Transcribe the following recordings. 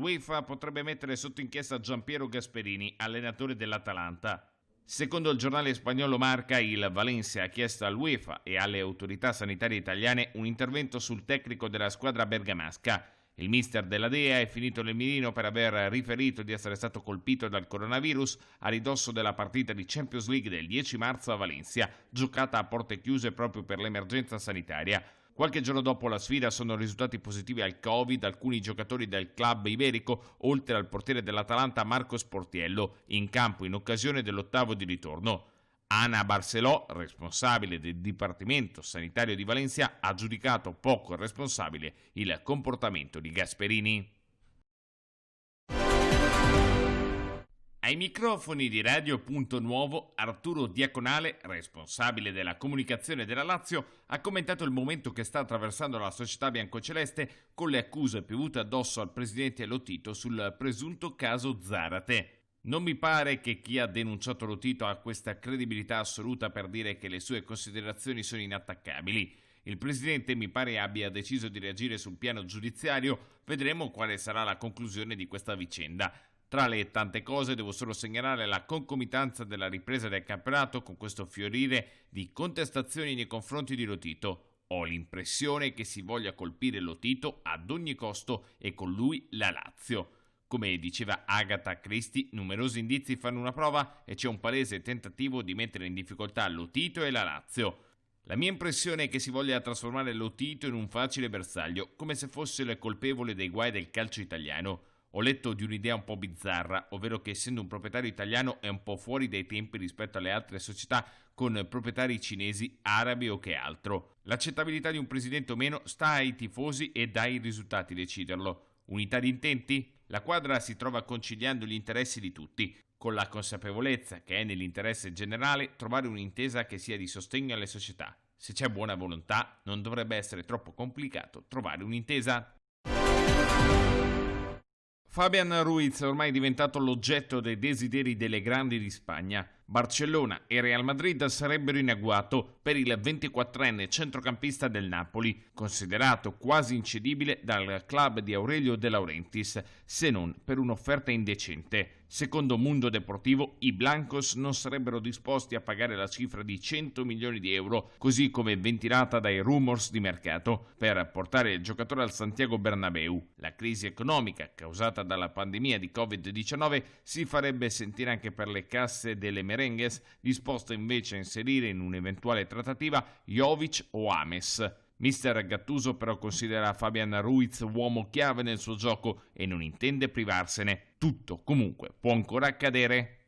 l'UEFA potrebbe mettere sotto inchiesta Giampiero Gasperini, allenatore dell'Atalanta. Secondo il giornale spagnolo Marca, il Valencia ha chiesto all'UEFA e alle autorità sanitarie italiane un intervento sul tecnico della squadra bergamasca. Il mister della Dea è finito nel mirino per aver riferito di essere stato colpito dal coronavirus a ridosso della partita di Champions League del 10 marzo a Valencia, giocata a porte chiuse proprio per l'emergenza sanitaria. Qualche giorno dopo la sfida sono risultati positivi al Covid alcuni giocatori del club iberico, oltre al portiere dell'Atalanta Marcos Portiello, in campo in occasione dell'ottavo di ritorno. Ana Barceló, responsabile del Dipartimento Sanitario di Valencia, ha giudicato poco responsabile il comportamento di Gasperini. Ai microfoni di Radio Punto Nuovo, Arturo Diaconale, responsabile della comunicazione della Lazio, ha commentato il momento che sta attraversando la società biancoceleste con le accuse piovute addosso al presidente Lotito sul presunto caso Zarate. Non mi pare che chi ha denunciato Lotito ha questa credibilità assoluta per dire che le sue considerazioni sono inattaccabili. Il presidente mi pare abbia deciso di reagire sul piano giudiziario, vedremo quale sarà la conclusione di questa vicenda. Tra le tante cose devo solo segnalare la concomitanza della ripresa del campionato con questo fiorire di contestazioni nei confronti di Lotito. Ho l'impressione che si voglia colpire Lotito ad ogni costo e con lui la Lazio. Come diceva Agatha Christie, numerosi indizi fanno una prova e c'è un palese tentativo di mettere in difficoltà Lotito e la Lazio. La mia impressione è che si voglia trasformare Lotito in un facile bersaglio, come se fosse il colpevole dei guai del calcio italiano. Ho letto di un'idea un po' bizzarra, ovvero che essendo un proprietario italiano è un po' fuori dai tempi rispetto alle altre società con proprietari cinesi, arabi o che altro. L'accettabilità di un presidente o meno sta ai tifosi e dai risultati deciderlo. Unità di intenti? La quadra si trova conciliando gli interessi di tutti, con la consapevolezza che è nell'interesse generale trovare un'intesa che sia di sostegno alle società. Se c'è buona volontà, non dovrebbe essere troppo complicato trovare un'intesa. Fabian Ruiz è ormai diventato l'oggetto dei desideri delle grandi di Spagna. Barcellona e Real Madrid sarebbero in agguato per il 24enne centrocampista del Napoli, considerato quasi incedibile dal club di Aurelio De Laurentiis, se non per un'offerta indecente. Secondo Mundo Deportivo, i blancos non sarebbero disposti a pagare la cifra di 100 milioni di euro, così come ventilata dai rumors di mercato, per portare il giocatore al Santiago Bernabéu. La crisi economica causata dalla pandemia di Covid-19 si farebbe sentire anche per le casse delle merengues, disposte invece a inserire in un'eventuale trattativa Jovic o Ames. Mister Gattuso però considera Fabian Ruiz uomo chiave nel suo gioco e non intende privarsene. Tutto, comunque, può ancora accadere.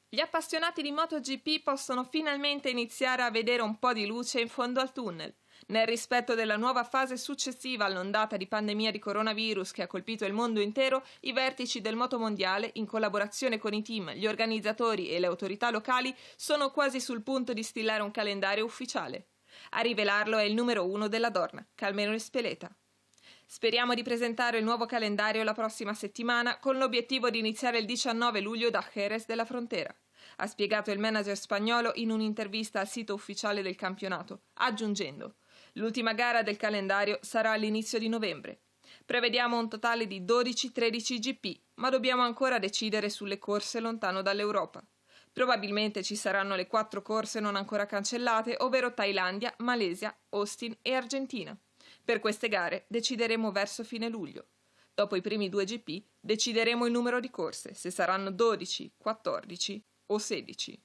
Gli appassionati di MotoGP possono finalmente iniziare a vedere un po' di luce in fondo al tunnel. Nel rispetto della nuova fase successiva all'ondata di pandemia di coronavirus che ha colpito il mondo intero, i vertici del motomondiale, in collaborazione con i team, gli organizzatori e le autorità locali, sono quasi sul punto di stilare un calendario ufficiale. A rivelarlo è il numero 1 della Dorna, Calmero Espeleta. Speriamo di presentare il nuovo calendario la prossima settimana con l'obiettivo di iniziare il 19 luglio da Jerez della Frontera, ha spiegato il manager spagnolo in un'intervista al sito ufficiale del campionato, aggiungendo: l'ultima gara del calendario sarà all'inizio di novembre. Prevediamo un totale di 12-13 GP, ma dobbiamo ancora decidere sulle corse lontano dall'Europa. Probabilmente ci saranno le 4 corse non ancora cancellate, ovvero Thailandia, Malesia, Austin e Argentina. Per queste gare decideremo verso fine luglio. Dopo i primi 2 GP decideremo il numero di corse, se saranno 12, 14 o 16.